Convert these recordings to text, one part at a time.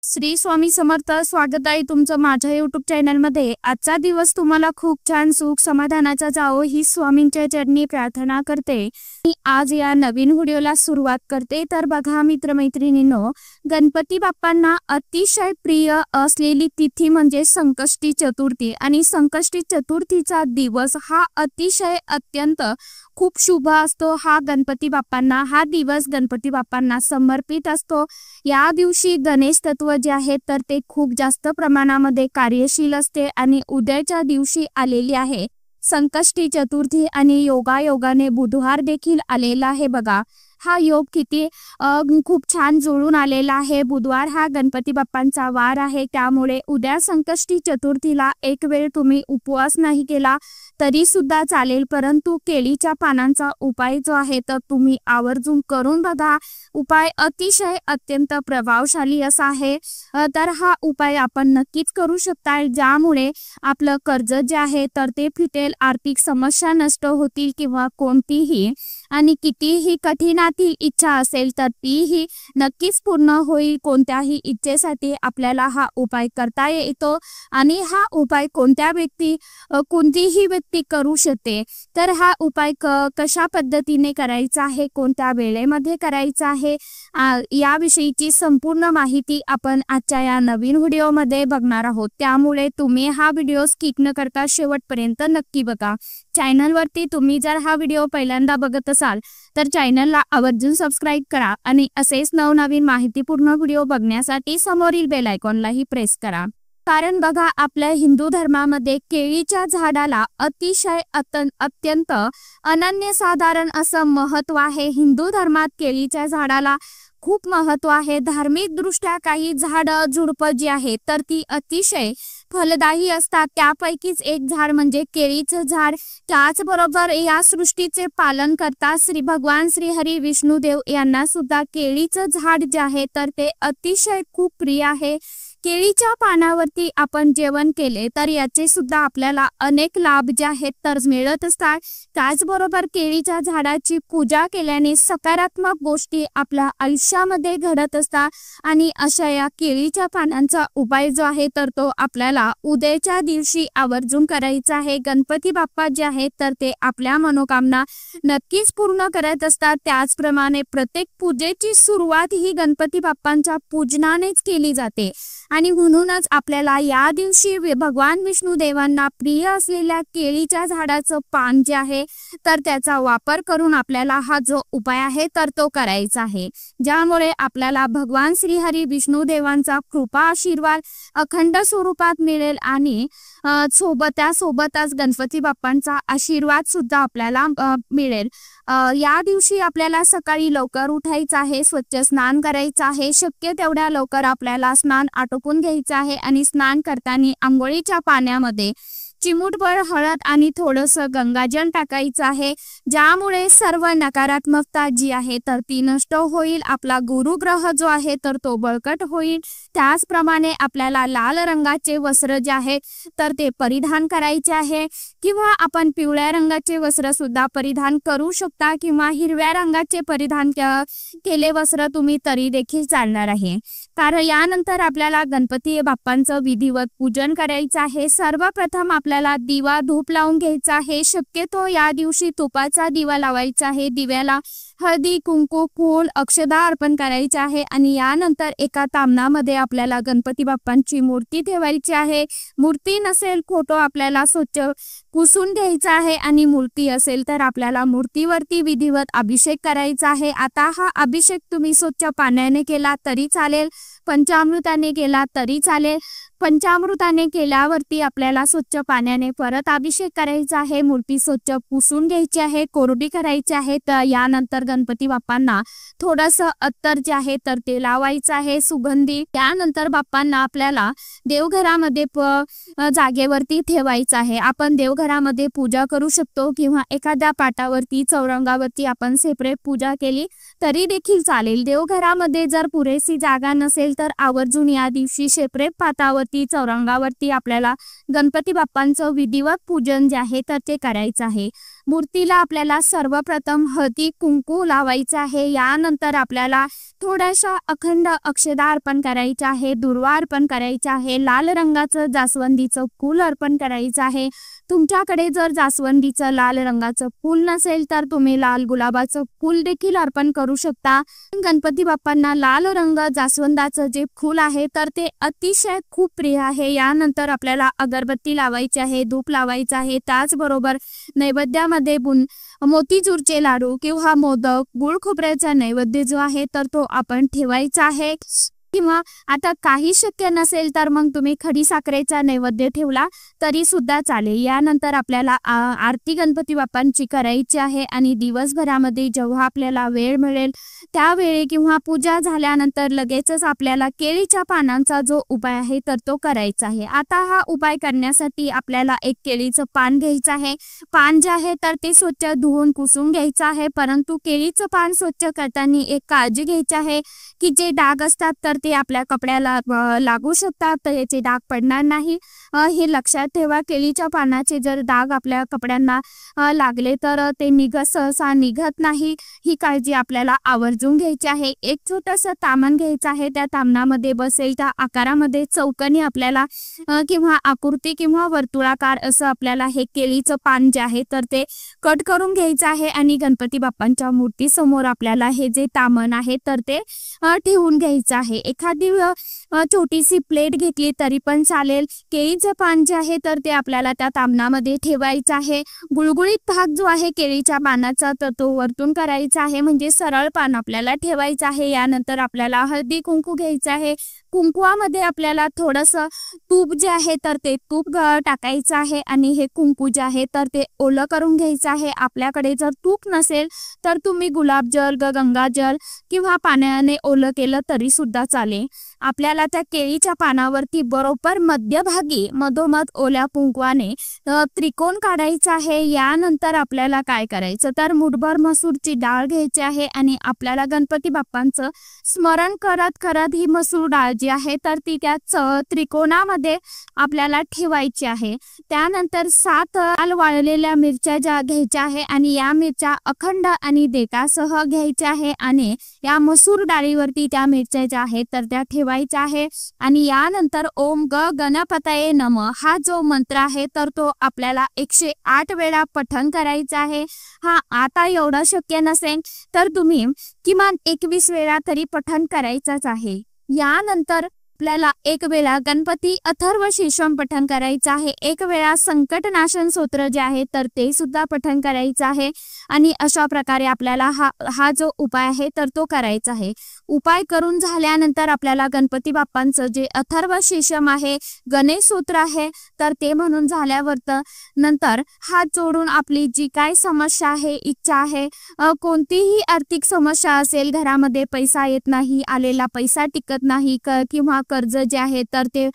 श्री स्वामी समर्थ. स्वागत आहे तुमचं माझ्या YouTube चॅनलमध्ये. आजचा दिवस तुम्हाला खूप छान सुख समाधानाचा जावो ही स्वामींच्या चरणी प्रार्थना करते. मी आज या नवीन व्हिडिओला सुरुवात करते. तर बघा मित्रमैत्रिणींनो, गणपती बाप्पांना अतिशय प्रिय असलेली तिथी म्हणजे संकष्टी चतुर्थी आणि संकष्टी चतुर्थीचा दिवस हा अतिशय अत्यंत खूप शुभ असतो. हा दिवस गणपती बाप्पांना समर्पित असतो. या दिवशी गणेश तत्व जे आहे तर ते खूप जास्त प्रमाणामध्ये कार्यशील असते आणि उद्याच्या दिवशी आलेली आहे संकष्टी चतुर्थी आणि योगायोगाने बुधवार देखील आलेला आहे. बघा हा योग किती खूप छान जुळून आलेला आहे. बुधवार हा गणपती बाप्पांचा वार आहे, त्यामुळे उद्या संकष्टी चतुर्थीला एक वेळ तुम्ही उपवास नाही केला तरी सुद्धा चालेल, परंतु केळीच्या पानांचा उपाय जो आहे तर तुम्ही आवर्जून करून बघा. उपाय अतिशय अत्यंत प्रभावशाली असा आहे. तर हा उपाय आपण नक्कीच करू शकता, ज्यामुळे आपलं कर्ज जे आहे तर ते फिटेल, आर्थिक समस्या नष्ट होतील किंवा कोणतीही आणि कितीही कठीणातील इच्छा असेल तर तीही नक्कीच पूर्ण होईल. कोणत्याही इच्छेसाठी आपल्याला हा उपाय करता येतो आणि हा उपाय कोणतीही व्यक्ती करू शकते. तर हा उपाय कशा पद्धतीने करायचा आहे, कोणत्या वेळेमध्ये करायचा आहे, याविषयीची संपूर्ण माहिती आपण आजच्या या नवीन व्हिडिओमध्ये बघणार आहोत. त्यामुळे तुम्ही हा व्हिडिओ स्किप न करता शेवटपर्यंत नक्की बघा. चॅनलवरती तुम्ही जर हा व्हिडिओ पहिल्यांदा बघत असाल तर चॅनलला आवर्जून सबस्क्राईब करा आणि असेच नवनवीन माहितीपूर्ण व्हिडिओ बघण्यासाठी समोरील बेल आयकॉनलाही प्रेस करा. कारण बघा आपल्या हिंदू धर्मामध्ये केळीच्या झाडाला अतिशय अत्यंत अनन्यसाधारण असं महत्त्व आहे. हिंदू धर्मात केळीच्या झाडाला खूप महत्त्व आहे. धार्मिक दृष्ट्या काही झाडं झुडपं जी आहेत तर ती अतिशय फलदायी असतात. त्यापैकीच एक झाड म्हणजे केळीचं झाड. त्याचबरोबर या सृष्टीचे पालन करता भगवान श्री हरी विष्णुदेव यांना सुद्धा केळीचं झाड जे आहे तर ते अतिशय खूप प्रिय आहे. केळीच्या पानावरती आपण जेवण केले तर याचे सुद्धा आपल्याला अनेक लाभ जे आहेत तर मिळत असतात. त्याचबरोबर केळीच्या झाडाची पूजा केल्याने सकारात्मक गोष्टी आपल्या आयुष्यामध्ये घडत असतात आणि अशा या केळीच्या पानांचा उपाय जो आहे तर तो आपल्याला उद्याच्या दिवशी आवर्जून करायचा आहे. गणपती बाप्पा जे आहेत तर ते आपल्या मनोकामना नक्कीच पूर्ण करत असतात. त्याचप्रमाणे प्रत्येक पूजेची सुरुवात ही गणपती बाप्पांच्या पूजनानेच केली जाते आणि म्हणूनच आपल्याला या दिवशी भगवान विष्णुदेवांना प्रिय असलेल्या केळीच्या झाडाचं पान जे आहे तर त्याचा वापर करून आपल्याला हा जो उपाय आहे तर तो करायचा आहे, ज्यामुळे आपल्याला भगवान श्री हरी विष्णुदेवांचा कृपा आशीर्वाद अखंड स्वरूपात मिळेल आणि त्यासोबतच गणपती बाप्पांचा आशीर्वाद सुद्धा आपल्याला मिळेल. या दिवशी आपल्याला सकाळी लवकर उठायचं आहे, स्वच्छ स्नान करायचं आहे. शक्य तेवढ्या लवकर आपल्याला स्नान आटोपून घ्यायचं आहे आणि स्नान करताना आंघोळीच्या पाण्यामध्ये चिमूटभर हळद आणि थोडंसं गंगाजल टाकायचं आहे, ज्यामुळे सर्व नकारात्मकता जी आहे तर ती नष्ट होईल. आपला गुरुग्रह जो आहे तर तो बळकट होईल. त्याचप्रमाणे आपल्याला लाल रंगाचे वस्त्र जे आहे तर ते परिधान करायचे आहे किंवा आपण पिवळ्या रंगाचे वस्त्र सुद्धा परिधान करू शकता किंवा हिरव्या रंगाचे परिधान केले वस्त्र तुम्ही तरी देखील चालणार आहे. कारण यानंतर आपल्याला गणपती बाप्पांचं विधिवत पूजन करायचं आहे. सर्वप्रथम आपल्याला दिवा धूप लावून घ्यायचा आहे. शक्यतो या दिवशी तुपाचा दिवा लावायचा आहे. दिव्याला हळदी कुंकू फूल अक्षदा अर्पण करायचे आहे आणि यानंतर एका तामणामध्ये आपल्याला गणपती बाप्पांची मूर्ती ठेवायची आहे. मूर्ती नसेल फोटो आपल्याला स्वच्छ पुसून घ्यायचा आहे आणि मूर्ती असेल तर आपल्याला मूर्तीवरती विधिवत अभिषेक करायचा आहे. आता हा अभिषेक तुम्ही स्वच्छ पाण्याने केला तरी चालेल, पंचामृताने केला तरी चालेल. पंचामृताने केल्यावरती आपल्याला स्वच्छ पाण्याने परत अभिषेक करायचा आहे. मूर्ती स्वच्छ पुसून घ्यायची आहे, कोरडी करायची आहे. तर यानंतर गणपती बाप्पांना थोडंसं अत्तर जे आहे तर ते लावायचं आहे सुगंधी. त्यानंतर बाप्पांना आपल्याला देवघरामध्ये जागेवरती ठेवायचं आहे. आपण देवघरामध्ये पूजा करू शकतो किंवा एखाद्या पाटावरती चौरंगावरती आपण सेपरेट पूजा केली तरी देखील चालेल. देवघरामध्ये जर पुरेशी जागा नसेल तर आवर्जून या दिवशी सेपरेट पाटावर चौरंगावरती आपल्याला गणपती बाप्पांचं विधिवत पूजन जे आहे तर ते करायचं आहे. मूर्तीला आपल्याला सर्वप्रथम हळदी कुंकू लावायचं आहे। यानंतर आपल्याला थोडासा अखंड अक्षता अर्पण करायचा आहे, दुर्वा अर्पण करायचा आहे, लाल रंगाचं जास्वंदीचं फूल अर्पण करायचं आहे। तुमच्याकडे जर जास्वंदीचं लाल रंगाचं फूल नसेल तर तुम्ही लाल गुलाबाचं फूल देखील अर्पण करू शकता। गणपती बाप्पांना लाल रंग जास्वंदाचं जे फूल आहे तर ते अतिशय खूप प्रिय आहे। यानंतर आपल्याला अगरबत्ती लावायची आहे, धूप लावायचं आहे। त्याचबरोबर नैवेद्यामध्ये मोतीचूरचे लाडू किंवा मोदक, गुळ खोबऱ्याचा नैवेद्य जो आहे तर तो आपण ठेवायचा आहे। किंवा आता काही शक्य नसेल तर मग तुम्ही खडी साखरेचा नैवेद्य ठेवला तरी सुद्धा चालेल। यानंतर आपल्याला आरती गणपती बाप्पांची करायची आहे आणि दिवसभरामध्ये जेव्हा आपल्याला वेळ मिळेल त्यावेळी किंवा पूजा झाल्यानंतर लगेचच आपल्याला केळीच्या पानांचा जो उपाय आहे तर तो करायचा आहे। आता हा उपाय करण्यासाठी आपल्याला एक केळीचं पान घ्यायचं आहे। पान जे आहे तर ते स्वच्छ धुवून पुसून घ्यायचं आहे, परंतु केळीचं पान स्वच्छ करताना एक काळजी घ्यायची आहे की जे डाग असतात तर ते आपल्या कपड्याला लागू शकतात, तर याचे डाग पडणार नाही हे लक्षात ठेवा। केळीच्या पानाचे जर डाग आपल्या कपड्यांना लागले तर ते सहसा निघत नाही, ही काळजी आपल्याला आवर्जून घ्यायची आहे। एक छोटंसं तामण घ्यायचं आहे, त्या तामणामध्ये बसेल त्या आकारामध्ये चौकोनी आपल्याला किंवा आकृती किंवा वर्तुळाकार असं आपल्याला हे केळीचं पान जे आहे तर ते कट करून घ्यायचं आहे आणि गणपती बाप्पांच्या मूर्ती समोर आपल्याला हे जे तामण आहे तर ते ठेवून घ्यायचं आहे। एखादी छोटीशी प्लेट घेतली तरी पण चालेल। केळीचं पान जे आहे तर ते आपल्याला त्या तामणामध्ये ठेवायचं आहे। गुळगुळीत भाग जो आहे केळीच्या पानाचा तर तो वरतून करायचा आहे, म्हणजे सरळ पान आपल्याला ठेवायचं आहे। यानंतर आपल्याला हळदी कुंकू घ्यायचं आहे। कुंकुवामध्ये आपल्याला थोडंसं तूप जे आहे तर ते तूप टाकायचं आहे आणि हे कुंकू जे आहे तर ते ओलं करून घ्यायचं आहे। आपल्याकडे जर तूप नसेल तर तुम्ही गुलाबजल, गंगाजल किंवा पाण्याने ओलं केलं तरी सुद्धा चालेल। आपल्याला त्या केळीच्या पानावरती बरोबर मध्यभागी मधोमध ओल्या कुंकवाने त्रिकोण काढायचा आहे। यानंतर आपल्याला काय करायचं तर मुठभर मसूरची डाळ घ्यायची आहे आणि आपल्याला गणपती बाप्पांचं स्मरण करत करत ही मसूर डाळ जी आहे तर ती त्या त्रिकोणामध्ये आपल्याला ठेवायची आहे। त्यानंतर 7 लाल वाळलेल्या मिरच्या ज्या घ्यायच्या आहे आणि या मिरच्या अखंड आणि देठासह घ्यायच्या आहे आणि या मसूर डाळीवरती त्या मिरच्या ज्या आहेत तर त्या ठेवायच्या आहे। आणि यानंतर ओम गणपतये नमः हा जो मंत्र आहे तर तो आपल्याला 108 वेळा पठण करायचा आहे। हा आता एवढं शक्य नसेल तर तुम्ही किमान 21 वेळा तरी पठण करायचाच आहे। यानंतर आपल्याला एक वेळा गणपती अथर्व शीर्षम पठण करायचं आहे, एक वेळा संकटनाशन स्तोत्र जे आहे तर ते सुद्धा पठण करायचं आहे। आणि अशा प्रकारे आपल्याला हा जो उपाय आहे तर तो करायचा आहे। उपाय करून झाल्यानंतर आपल्याला गणपती बाप्पांचं जे अथर्व शीर्षम आहे, गणेश सूत्र आहे तर ते म्हणून झाल्यावर नंतर हात जोडून आपली जी काय समस्या आहे, इच्छा आहे, कोणतीही आर्थिक समस्या असेल, घरामध्ये पैसा येत नाही, आलेला पैसा टिकत नाही किंवा कर्ज जे आहे तर ते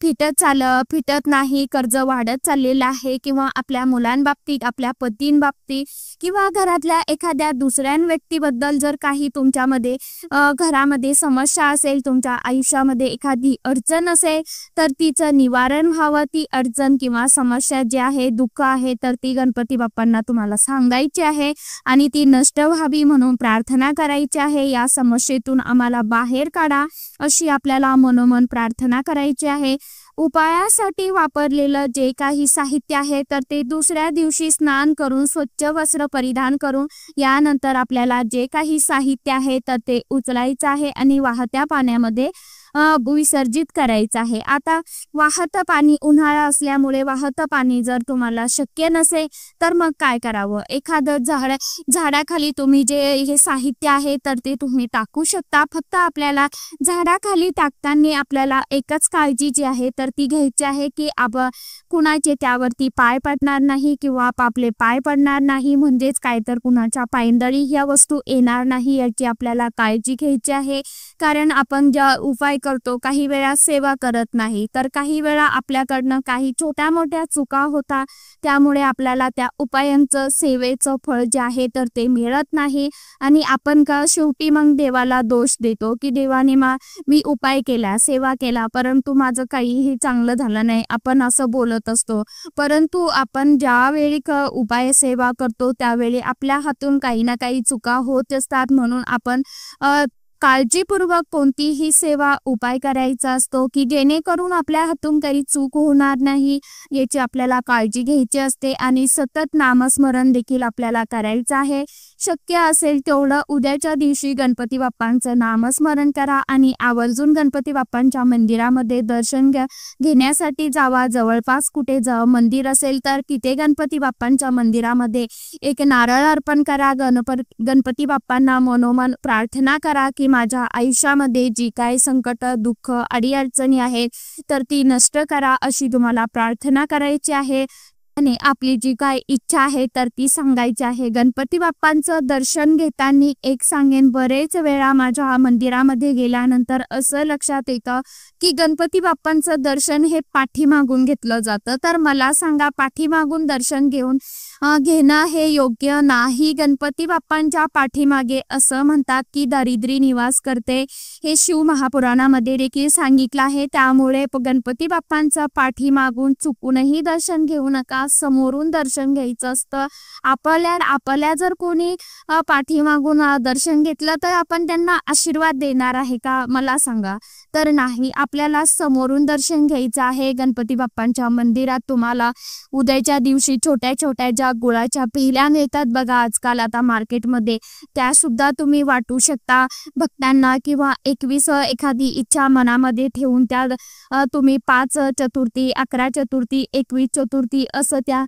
फिटत नाही, कर्ज वाढत चाललेलं आहे किंवा आपल्या मुलांबाबतीत, आपल्या पतींबाबतीत किंवा घरातल्या एखाद्या दुसऱ्या व्यक्तीबद्दल जर काही तुमच्यामध्ये घरामध्ये समस्या असेल, तुमच्या आयुष्यामध्ये एखादी अडचण असेल तर तिचं निवारण व्हावं, ती अडचण किंवा समस्या जी आहे, दुःख आहे तर ती गणपती बाप्पांना तुम्हाला सांगायची आहे आणि ती नष्ट व्हावी म्हणून प्रार्थना करायची आहे। या समस्येतून आम्हाला बाहेर काढा अशी आपल्याला मनोमन प्रार्थना करायची आहे। उपायासाठी वापरलेलं जे काही साहित्य आहे तर ते दुसऱ्या दिवशी स्नान करून स्वच्छ वस्त्र परिधान करून यानंतर आपल्याला जे काही साहित्य आहे तर ते उचलायचं आहे आणि वाहत्या पाण्यामध्ये विसर्जित करायचं आहे। आता वाहतं पाणी, उन्हाळा असल्यामुळे वाहतं पाणी जर तुम्हाला शक्य नसेल तर मग काय करावं, एखादं झाडाखाली तुम्ही जे हे साहित्य आहे तर ते तुम्ही टाकू शकता। फक्त आपल्याला झाडाखाली टाकताना आपल्याला एकच काळजी जी आहे तर ती घ्यायची आहे की कुणाचे त्यावरती पाय पडणार नाही किंवा आपले पाय पडणार नाही, म्हणजेच काय तर कुणाच्या पायंदळी ह्या वस्तू येणार नाही याची आपल्याला काळजी घ्यायची आहे। कारण आपण ज्या उपाय करतो, काही वेळा सेवा करत नाही, तर काही वेळा आपल्याकडनं काही छोट्या मोठ्या चुका होता, त्यामुळे आपल्याला त्या उपायांचं सेवेचं फळ जे आहे तर ते मिळत नाही आणि आपण का शेवटी मग देवाला दोष देतो की देवाने मी उपाय केला, सेवा केला, परंतु माझं काहीही चांगलं झालं नाही, आपण असं बोलत असतो. परंतु आपण ज्यावेळी उपाय सेवा करतो त्यावेळी आपल्या हातून काही ना काही चुका होत असतात, म्हणून आपण काळजीपूर्वक कोणतीही सेवा उपाय करायचा असतो की जेणेकरून आपल्या हातून काही चूक होणार नाही याची आपल्याला काळजी घ्यायची असते आणि सतत नामस्मरण देखील आपल्याला करायचं आहे. शक्य असेल तेवढं उद्याच्या दिवशी गणपती बाप्पांचं नामस्मरण करा आणि आवर्जून गणपती बाप्पांच्या मंदिरामध्ये दर्शन घेण्यासाठी जावा. जवळपास कुठे मंदिर असेल तर तिथे गणपती बाप्पांच्या मंदिरामध्ये एक नारळ अर्पण करा. गणपती बाप्पांना मनोमन प्रार्थना करा की माझ्या आयुष्यामध्ये जी काय संकट, दुःख, अडीअडचणी आहेत तर ती नष्ट करा, अशी तुम्हाला प्रार्थना करायची आहे आणि आपली जी काय इच्छा आहे तर ती सांगायची आहे. गणपती बाप्पांचं दर्शन घेताना एक सांगेन, बरेच वेळा माझ्या मंदिरामध्ये गेल्यानंतर असं लक्षात येतं की गणपती बाप्पांचं दर्शन हे पाठीमागून घेतलं जातं. तर मला सांगा, पाठीमागून दर्शन घेणं हे योग्य नाही. गणपती बाप्पांच्या पाठीमागे असं म्हणतात की दारिद्र्य निवास करते, हे शिव महापुराणामध्ये देखील सांगितलं आहे. त्यामुळे गणपती बाप्पांचं पाठीमागून चुकूनही दर्शन घेऊ नका, समोरून दर्शन घ्यायचं असतं. आपल्या जर कोणी पाठीमागून दर्शन घेतलं तर आपण त्यांना आशीर्वाद देणार आहे का, मला सांगा? तर नाही, आपल्याला समोरून दर्शन घ्यायचं आहे. गणपती बाप्पांच्या मंदिरात तुम्हाला उद्याच्या दिवशी छोट्या छोट्या ज्या गुळाच्या पेहल्या मिळतात बघा आजकाल आता मार्केटमध्ये, त्या सुद्धा तुम्ही वाटू शकता भक्तांना, किंवा 21 एखादी इच्छा मनामध्ये ठेवून त्या तुम्ही 5 चतुर्थी, 11 चतुर्थी, 21 चतुर्थी असं त्या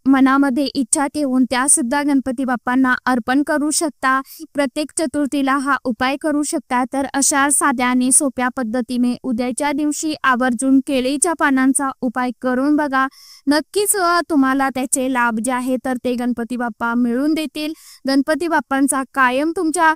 मनामध्ये इच्छा ठेवून त्या सुद्धा गणपती बाप्पांना अर्पण करू शकता. प्रत्येक चतुर्थीला हा उपाय करू शकता. तर अशा साध्या आणि सोप्या पद्धतीने उद्याच्या दिवशी आवर्जून केळीच्या पानांचा उपाय करून बघा. नक्कीच तुम्हाला त्याचे लाभ जे आहे तर ते गणपती बाप्पा मिळून देतील. गणपती बाप्पांचा कायम तुमच्या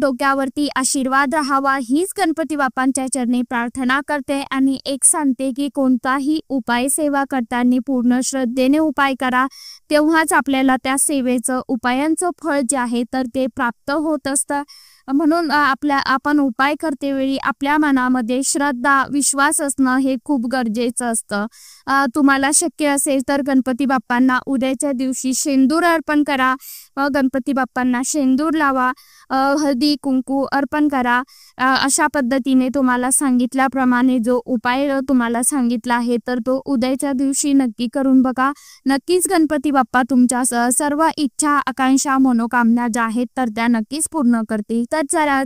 डोक्यावरती आशीर्वाद राहावा हीच गणपती बाप्पांच्या चरणी प्रार्थना करते आणि एक सांगते की कोणताही उपाय सेवा करताना पूर्ण श्रद्धेने उपाय करा, तेव्हाच आपल्याला त्या सेवेचं, उपायांचं फळ जे आहे तर ते प्राप्त होत असतं. म्हणून आपण उपाय करतेवेळी आपल्या मनामध्ये श्रद्धा, विश्वास असणं हे खूप गरजेचं असतं. तुम्हाला शक्य असेल तर गणपती बाप्पांना उद्याच्या दिवशी शेंदूर अर्पण करा, गणपती बाप्पांना शेंदूर लावा, हळदी कुंकू अर्पण करा. अशा पद्धतीने तुम्हाला सांगितल्याप्रमाणे जो उपाय तुम्हाला सांगितला आहे तर तो उद्याच्या दिवशी नक्की करून बघा. नक्कीच गणपती बाप्पा तुमच्या सर्व इच्छा, आकांक्षा, मनोकामना ज्या आहेत तर त्या नक्कीच पूर्ण करतील. तर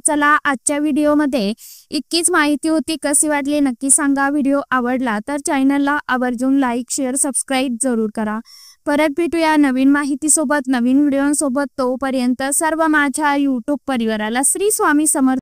चला आजच्या व्हिडिओमध्ये इतकीच माहिती होती. कशी वाटली नक्की सांगा. व्हिडिओ आवडला तर चॅनलला आवर्जून लाईक, शेअर, सबस्क्राईब जरूर करा. परत भेटूया नवीन माहितीसोबत, नवीन व्हिडिओसोबत. तोपर्यंत सर्व माझ्या यूट्यूब परिवाराला श्री स्वामी समर्थ.